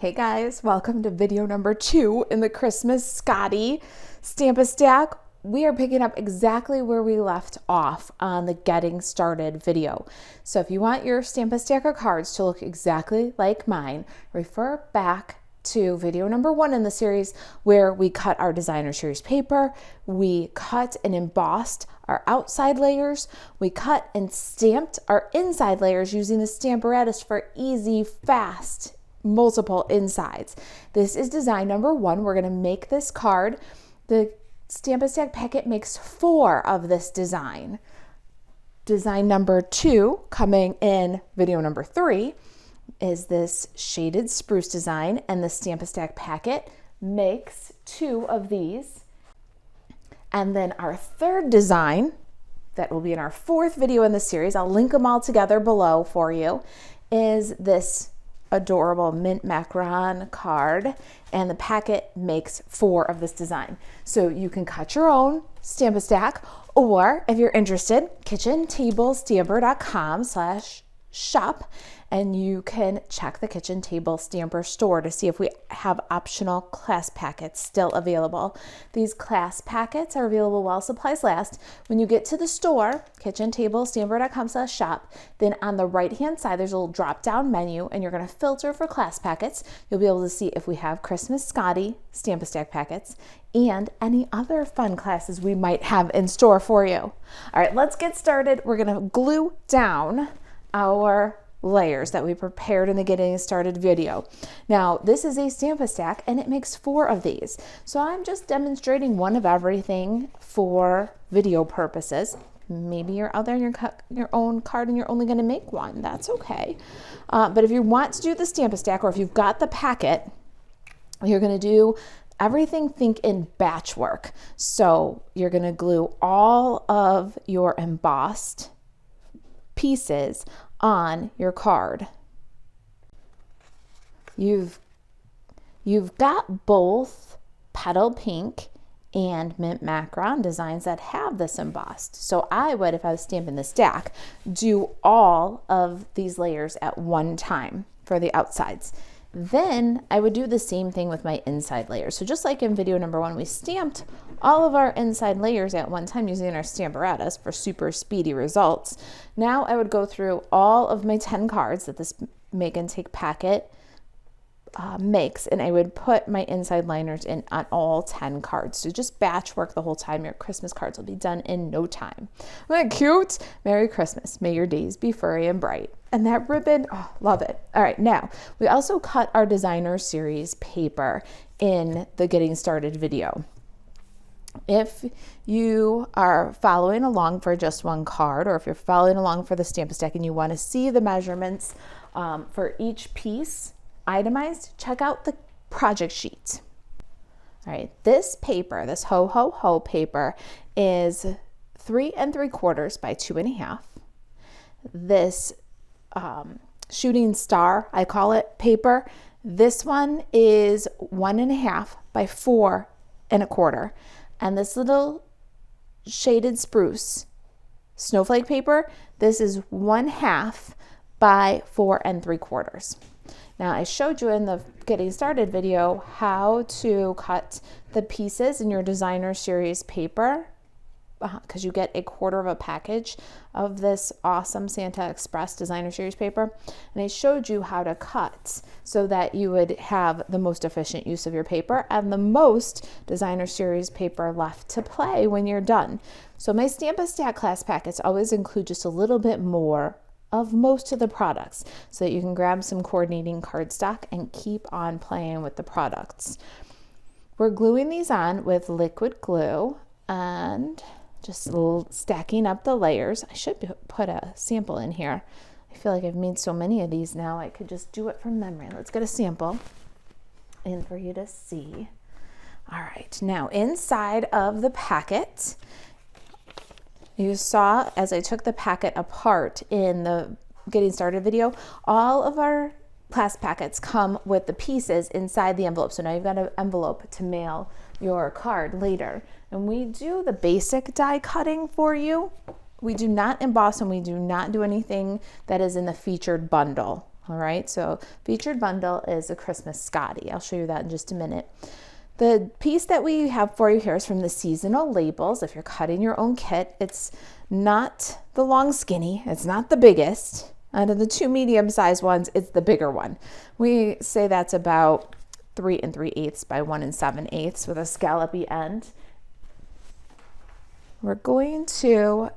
Hey guys, welcome to video number 2 in the Christmas Scottie Stamp-A-Stack. We are picking up exactly where we left off on the getting started video. So if you want your Stamp-A-Stack of cards to look exactly like mine, refer back to video number 1 in the series where we cut our designer series paper, we cut and embossed our outside layers, we cut and stamped our inside layers using the Stamparatus for easy, fast, multiple insides. This is design number 1. We're going to make this card. The Stamp-A-Stack packet makes 4 of this design. Design number 2, coming in video number 3, is this shaded spruce design, and the Stamp-A-Stack packet makes 2 of these. And then our third design, that will be in our 4th video in the series, I'll link them all together below for you, is this adorable mint macaron card, and the packet makes 4 of this design. So you can cut your own Stamp-A-Stack, or if you're interested, kitchentablestamper.com/shop, and you can check the Kitchen Table Stamper store to see if we have optional class packets still available. These class packets are available while supplies last. When you get to the store, kitchentablestamper.com/shop, then on the right hand side there's a little drop down menu, and you're going to filter for class packets. You'll be able to see if we have Christmas Scottie Stamp-A-Stack packets and any other fun classes we might have in store for you. All right, let's get started. We're going to glue down our layers that we prepared in the getting started video. Now, this is a Stamp-A-Stack and it makes 4 of these. So I'm just demonstrating one of everything for video purposes. Maybe you're out there and you're cut your own card and you're only going to make one. That's okay. But if you want to do the Stamp-A-Stack, or if you've got the packet, you're going to do everything, think in batch work. So you're going to glue all of your embossed pieces on your card. You've got both Petal Pink and Mint Macaron designs that have this embossed. So I would, if I was stamping the stack, do all of these layers at one time for the outsides. Then I would do the same thing with my inside layers. So just like in video number 1, we stamped all of our inside layers at one time using our Stamparatus for super speedy results. Now I would go through all of my 10 cards that this make and take packet makes, and I would put my inside liners in on all 10 cards. So just batch work the whole time. Your Christmas cards will be done in no time. Isn't that cute? Merry Christmas. May your days be furry and bright. And that ribbon, oh, love it. All right, now we also cut our designer series paper in the getting started video. If you are following along for just one card, or if you're following along for the Stamp-A-Stack and you want to see the measurements for each piece itemized, check out the project sheet. All right, this paper, this ho ho ho paper, is 3 3/4 by 2 1/2. This shooting star, I call it, paper, this one is 1 1/2 by 4 1/4. And this little shaded spruce snowflake paper, this is 1/2 by 4 3/4. Now, I showed you in the getting started video how to cut the pieces in your designer series paper, because you get 1/4 of a package of this awesome Santa Express designer series paper. And I showed you how to cut so that you would have the most efficient use of your paper and the most designer series paper left to play when you're done. So my Stamp-A-Stack class packets always include just a little bit more of most of the products so that you can grab some coordinating cardstock and keep on playing with the products. We're gluing these on with liquid glue and just stacking up the layers. I should put a sample in here. I feel like I've made so many of these now, I could just do it from memory. Let's get a sample in for you to see. All right, now inside of the packet, you saw as I took the packet apart in the getting started video, all of our class packets come with the pieces inside the envelope. So now you've got an envelope to mail your card later. And we do the basic die cutting for you. We do not emboss and we do not do anything that is in the featured bundle. All right, so featured bundle is a Christmas Scottie. I'll show you that in just a minute. The piece that we have for you here is from the seasonal labels. If you're cutting your own kit, it's not the long skinny, it's not the biggest. Out of the two medium-sized ones, it's the bigger one. We say that's about 3 3/8 by 1 7/8 with a scallopy end. We're going to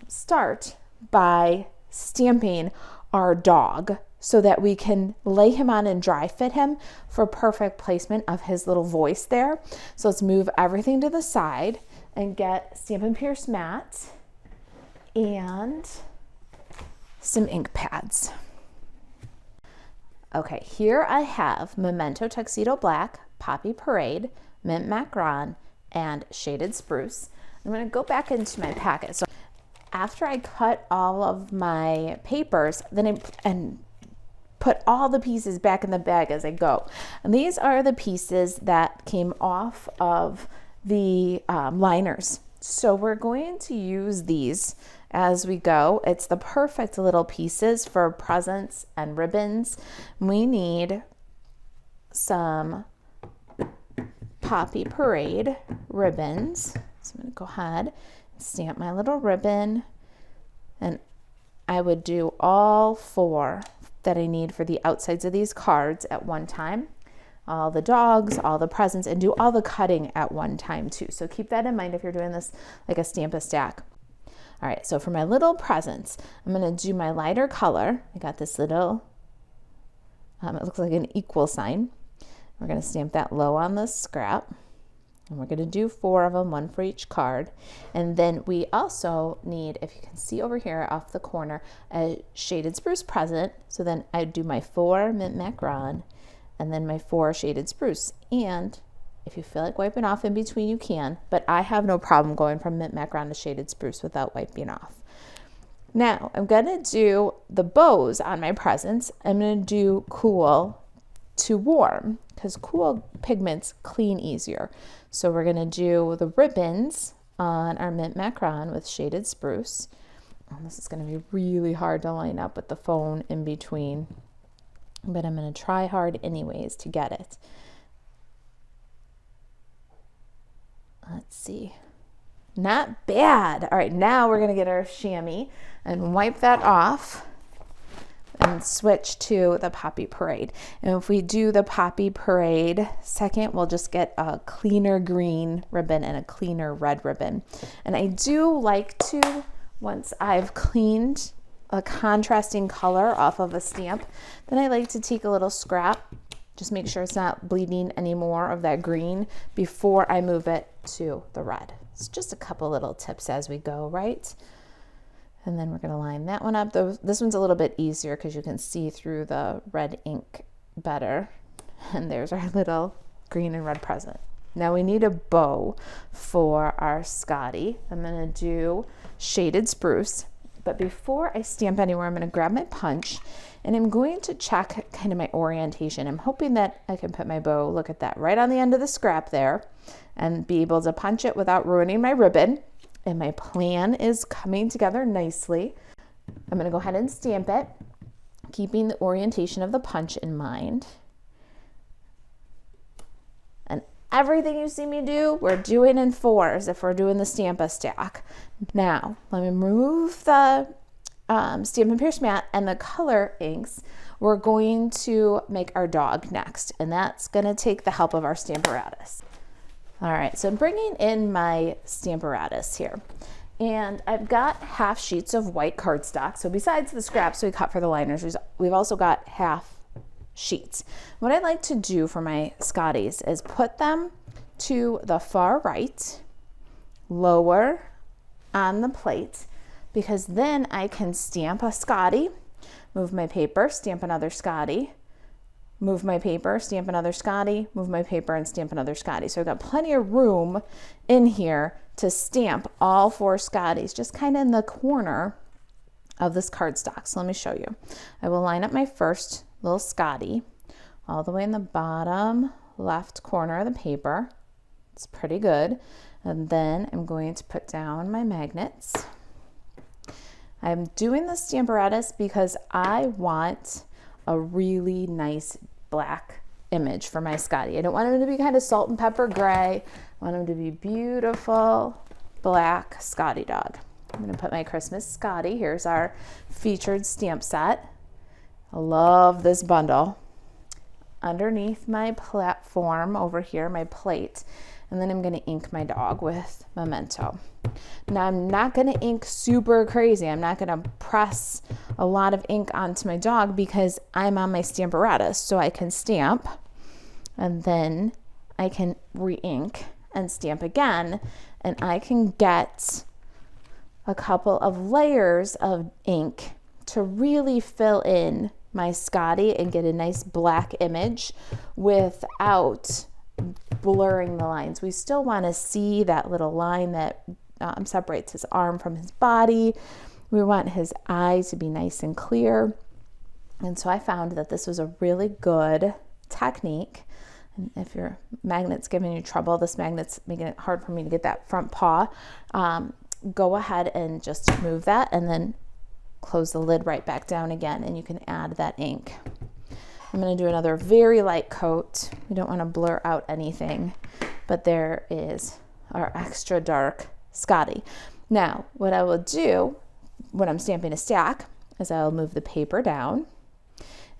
start by stamping our dog so that we can lay him on and dry fit him for perfect placement of his little voice there. So let's move everything to the side and get Stampin' Pierce mat and some ink pads. Okay, here I have Memento Tuxedo Black, Poppy Parade, Mint Macaron, and Shaded Spruce. I'm going to go back into my packet. So after I cut all of my papers, then I put all the pieces back in the bag as I go. And these are the pieces that came off of the liners. So we're going to use these as we go. It's the perfect little pieces for presents and ribbons. We need some Poppy Parade ribbons. So I'm going to go ahead and stamp my little ribbon, and I would do all 4 that I need for the outsides of these cards at one time. All the dogs, all the presents, and do all the cutting at one time too. So keep that in mind if you're doing this like a Stamp-a-Stack. All right, so for my little presents, I'm going to do my lighter color. I got this little, it looks like an equal sign. We're going to stamp that low on the scrap. And we're going to do 4 of them, 1 for each card. And then we also need, if you can see over here off the corner, a Shaded Spruce present. So then I do my 4 Mint Macaron and then my 4 Shaded Spruce. And if you feel like wiping off in between, you can, but I have no problem going from Mint Macaron to Shaded Spruce without wiping off. Now I'm going to do the bows on my presents. I'm going to do cool to warm because cool pigments clean easier. So we're going to do the ribbons on our Mint Macaron with Shaded Spruce. Oh, this is going to be really hard to line up with the phone in between, but I'm going to try hard anyways to get it. Let's see. Not bad. All right, now we're going to get our chamois and wipe that off and switch to the Poppy Parade. And if we do the Poppy Parade second, we'll just get a cleaner green ribbon and a cleaner red ribbon. And I do like to, once I've cleaned a contrasting color off of a stamp, then I like to take a little scrap, just make sure it's not bleeding any more of that green before I move it to the red. It's just a couple little tips as we go, right? And then we're going to line that one up. This one's a little bit easier because you can see through the red ink better. And there's our little green and red present. Now we need a bow for our Scottie. I'm going to do Shaded Spruce. But before I stamp anywhere, I'm going to grab my punch and I'm going to check kind of my orientation. I'm hoping that I can put my bow, look at that, right on the end of the scrap there and be able to punch it without ruining my ribbon. And my plan is coming together nicely. I'm going to go ahead and stamp it, keeping the orientation of the punch in mind. And everything you see me do, we're doing in 4s if we're doing the Stamp-a-Stack. Now, let me remove the Stampin' Pierce mat and the color inks. We're going to make our dog next, and that's going to take the help of our Stamparatus. All right, so I'm bringing in my Stamparatus here, and I've got half sheets of white cardstock. So besides the scraps we cut for the liners, we've also got half sheets. What I like to do for my Scotties is put them to the far right, lower on the plate, because then I can stamp a Scottie, move my paper, stamp another Scottie, move my paper, stamp another Scottie, move my paper, and stamp another Scottie. So I've got plenty of room in here to stamp all 4 Scotties, just kind of in the corner of this cardstock. So let me show you. I will line up my first little Scottie all the way in the bottom left corner of the paper. It's pretty good. And then I'm going to put down my magnets. I'm doing the Stamparatus because I want a really nice black image for my Scottie. I don't want him to be kind of salt and pepper gray. I want him to be beautiful black Scottie dog. I'm going to put my Christmas Scottie. Here's our featured stamp set. I love this bundle. Underneath my platform over here, my plate, and then I'm going to ink my dog with Memento. Now I'm not going to ink super crazy. I'm not going to press a lot of ink onto my dog because I'm on my Stamparatus, so I can stamp and then I can re-ink and stamp again, and I can get a couple of layers of ink to really fill in my Scottie and get a nice black image without blurring the lines. We still want to see that little line that separates his arm from his body. We want his eyes to be nice and clear. And so I found that this was a really good technique. And if your magnet's giving you trouble, this magnet's making it hard for me to get that front paw, go ahead and just move that and then close the lid right back down again, and you can add that ink. I'm going to do another very light coat. We don't want to blur out anything, but there is our extra dark Scottie. Now, what I will do when I'm stamping a stack is I'll move the paper down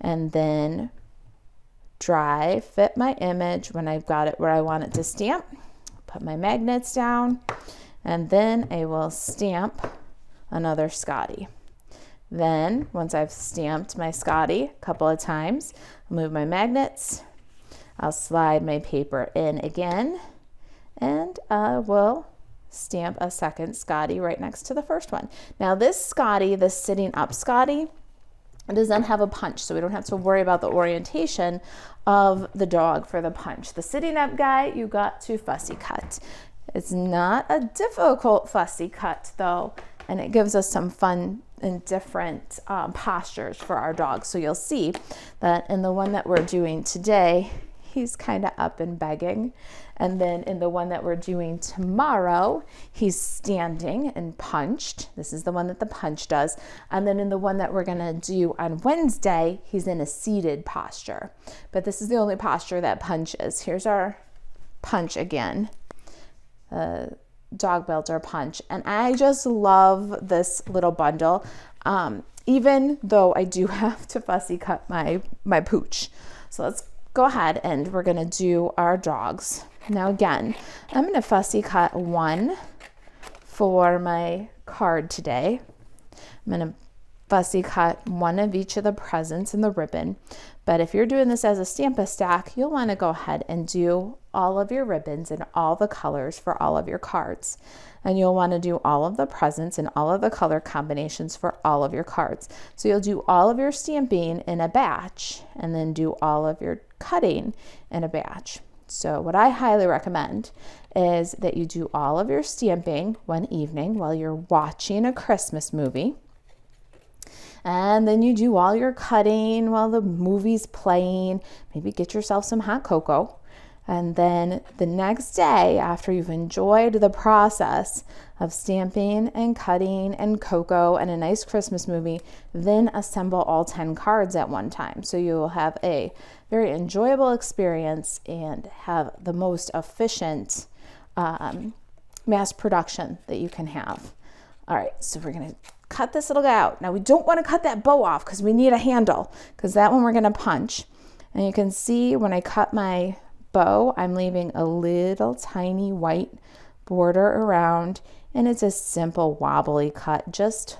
and then dry fit my image when I've got it where I want it to stamp. Put my magnets down, and then I will stamp another Scottie. Then, once I've stamped my Scottie a couple of times, I'll move my magnets, I'll slide my paper in again, and I will stamp a second Scottie right next to the first one. Now this Scottie, this sitting up Scottie, does not have a punch, so we don't have to worry about the orientation of the dog for the punch. The sitting up guy, you got to fussy cut. It's not a difficult fussy cut though, and it gives us some fun and different postures for our dogs. So you'll see that in the one that we're doing today, he's kind of up and begging. And then in the one that we're doing tomorrow, he's standing and punched. This is the one that the punch does. And then in the one that we're gonna do on Wednesday, he's in a seated posture. But this is the only posture that punches. Here's our punch again. Dog builder punch, and I just love this little bundle, even though I do have to fussy cut my pooch. So let's go ahead and we're gonna do our dogs. Now again, I'm gonna fussy cut one for my card today. I'm gonna fussy cut one of each of the presents in the ribbon, but if you're doing this as a Stampa stack, you'll want to go ahead and do all of your ribbons and all the colors for all of your cards. And you'll want to do all of the presents and all of the color combinations for all of your cards. So you'll do all of your stamping in a batch and then do all of your cutting in a batch. So what I highly recommend is that you do all of your stamping one evening while you're watching a Christmas movie. And then you do all your cutting while the movie's playing. Maybe get yourself some hot cocoa. And then the next day, after you've enjoyed the process of stamping and cutting and cocoa and a nice Christmas movie, then assemble all 10 cards at one time. So you will have a very enjoyable experience and have the most efficient mass production that you can have. All right, so we're gonna cut this little guy out. Now we don't want to cut that bow off because we need a handle, because that one we're going to punch. And you can see when I cut my bow, I'm leaving a little tiny white border around, and it's a simple wobbly cut. Just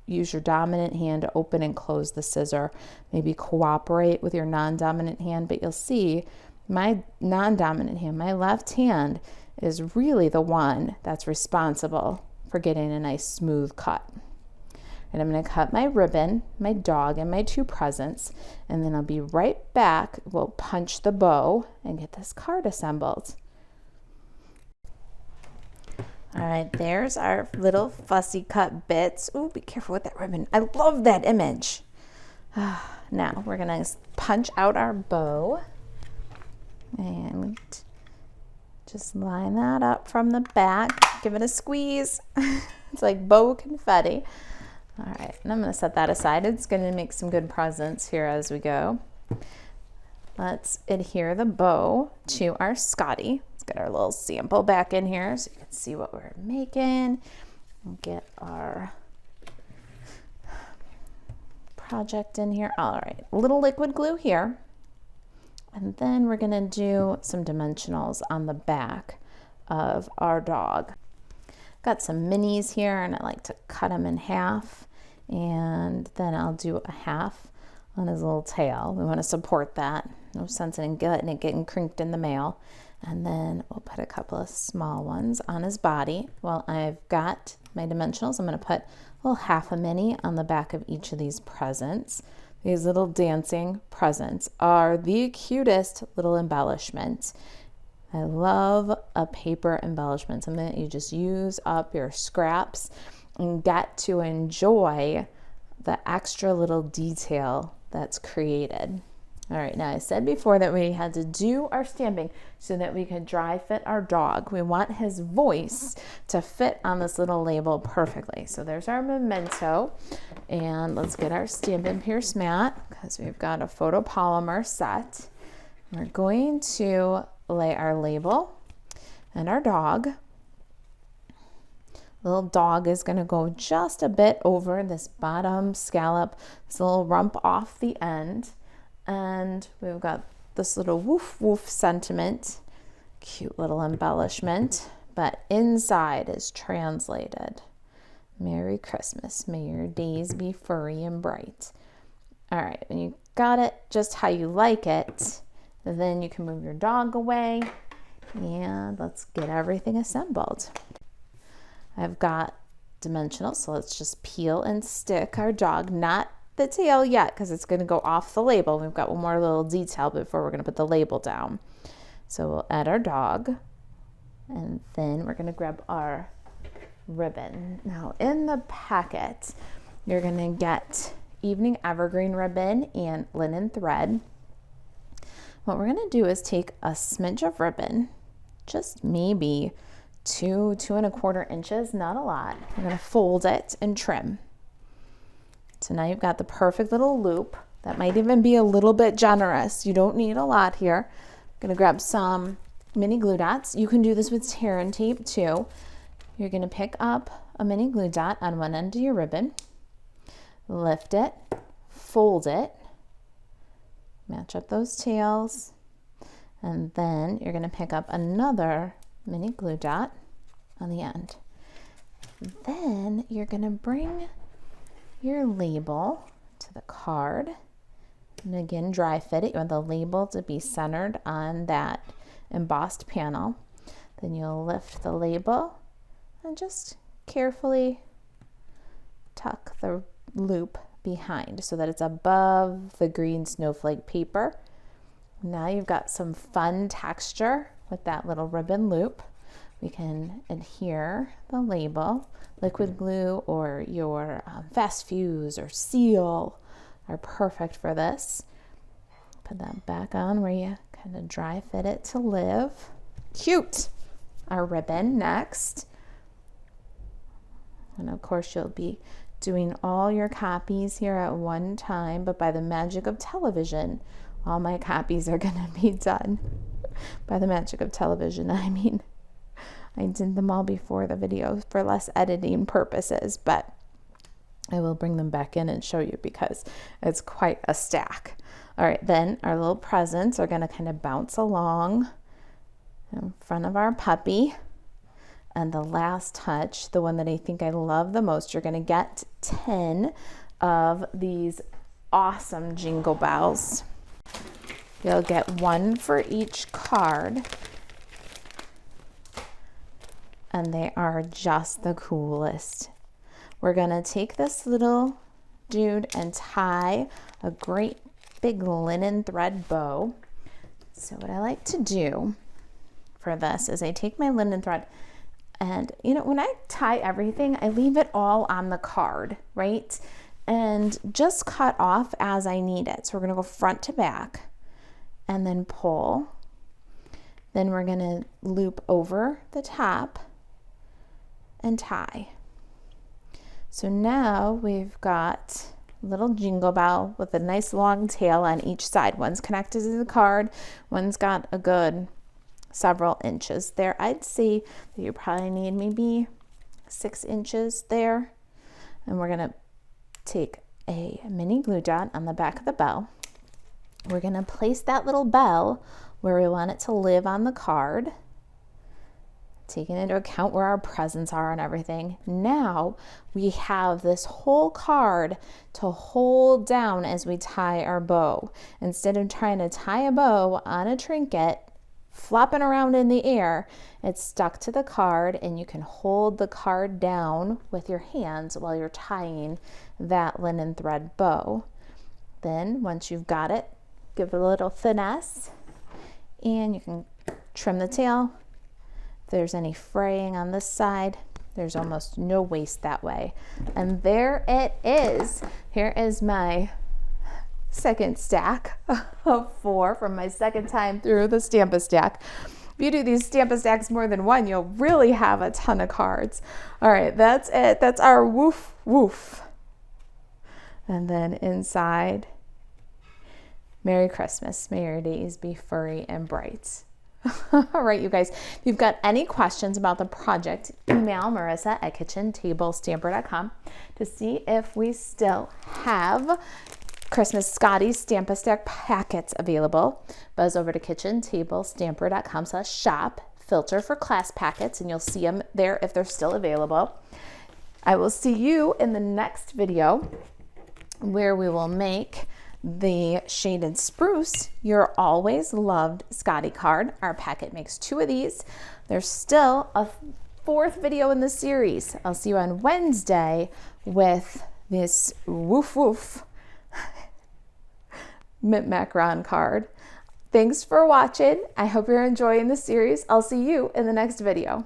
use your dominant hand to open and close the scissor. Maybe cooperate with your non-dominant hand, but you'll see my non-dominant hand, my left hand, is really the one that's responsible for getting a nice smooth cut. And I'm going to cut my ribbon, my dog, and my two presents, and then I'll be right back. We'll punch the bow and get this card assembled. All right, there's our little fussy cut bits. Ooh, be careful with that ribbon. I love that image. Now we're going to punch out our bow and just line that up from the back. Give it a squeeze. It's like bow confetti. All right, and I'm going to set that aside. It's going to make some good presents here as we go. Let's adhere the bow to our Scottie. Let's get our little sample back in here so you can see what we're making. Get our project in here. All right, a little liquid glue here. And then we're going to do some dimensionals on the back of our dog. Got some minis here, and I like to cut them in half. And then I'll do a half on his little tail. We want to support that. No sense in letting it getting crinked in the mail. And then we'll put a couple of small ones on his body. Well, I've got my dimensionals. I'm going to put a little half a mini on the back of each of these presents. These little dancing presents are the cutest little embellishments. I love a paper embellishment, something that you just use up your scraps and get to enjoy the extra little detail that's created. All right, now I said before that we had to do our stamping so that we could dry fit our dog. We want his voice to fit on this little label perfectly. So there's our memento, and let's get our Stampin' Pierce mat because we've got a photopolymer set. We're going to lay our label and our dog. Little dog is going to go just a bit over this bottom scallop, this little rump off the end. And we've got this little woof woof sentiment, cute little embellishment, but inside is translated. Merry Christmas, may your days be furry and bright. All right, when you got it just how you like it, then you can move your dog away and let's get everything assembled. I've got dimensionals, so let's just peel and stick our dog, not the tail yet because it's going to go off the label. We've got one more little detail before we're going to put the label down. So we'll add our dog, and then we're going to grab our ribbon. Now in the packet, you're going to get evening evergreen ribbon and linen thread. What we're going to do is take a smidge of ribbon, just maybe 2.25 inches, not a lot. We're going to fold it and trim. So now you've got the perfect little loop. That might even be a little bit generous. You don't need a lot here. I'm going to grab some mini glue dots. You can do this with tear and tape too. You're going to pick up a mini glue dot on one end of your ribbon, lift it, fold it, match up those tails, and then you're going to pick up another mini glue dot on the end. Then you're going to bring your label to the card, and again dry fit it. You want the label to be centered on that embossed panel. Then you'll lift the label and just carefully tuck the loop behind so that it's above the green snowflake paper. Now you've got some fun texture with that little ribbon loop. We can adhere the label. Liquid glue or your fast fuse or seal are perfect for this. Put that back on where you kind of dry fit it to live. Cute! Our ribbon next. And of course you'll be doing all your copies here at one time, but by the magic of television, all my copies are going to be done. By the magic of television, I mean I did them all before the video for less editing purposes, but I will bring them back in and show you because it's quite a stack. All right, then our little presents are going to kind of bounce along in front of our puppy. And the last touch, the one that I think I love the most, you're going to get 10 of these awesome jingle bells. You'll get one for each card. And they are just the coolest. We're gonna take this little dude and tie a great big linen thread bow. So what I like to do for this is I take my linen thread and, you know, when I tie everything, I leave it all on the card, right? And just cut off as I need it. So we're gonna go front to back and then pull. Then we're gonna loop over the top and tie. So now we've got a little jingle bell with a nice long tail on each side. One's connected to the card, one's got a good several inches there. I'd say that you probably need maybe 6 inches there. And we're gonna take a mini glue dot on the back of the bell. We're gonna place that little bell where we want it to live on the card, taking into account where our presents are and everything. Now we have this whole card to hold down as we tie our bow. Instead of trying to tie a bow on a trinket, flopping around in the air, it's stuck to the card, and you can hold the card down with your hands while you're tying that linen thread bow. Then once you've got it, give it a little finesse, and you can trim the tail. If there's any fraying on this side, there's almost no waste that way. And there it is. Here is my second stack of 4 from my second time through the Stamp-A-Stack. If you do these Stamp-A-Stacks more than one, you'll really have a ton of cards. All right, that's it. That's our woof woof. And then inside, Merry Christmas. May your days be furry and bright. All right, you guys, if you've got any questions about the project, email Marisa at kitchentablestamper.com to see if we still have Christmas Scottie Stamp-A-Stack packets available. Buzz over to kitchentablestamper.com/shop, filter for class packets, and you'll see them there if they're still available. I will see you in the next video where we will make the Shaded Spruce Your Always Loved Scottie card. Our packet makes 2 of these. There's still a 4th video in the series. I'll see you on Wednesday with this Woof Woof Mint Macaron card. Thanks for watching. I hope you're enjoying the series. I'll see you in the next video.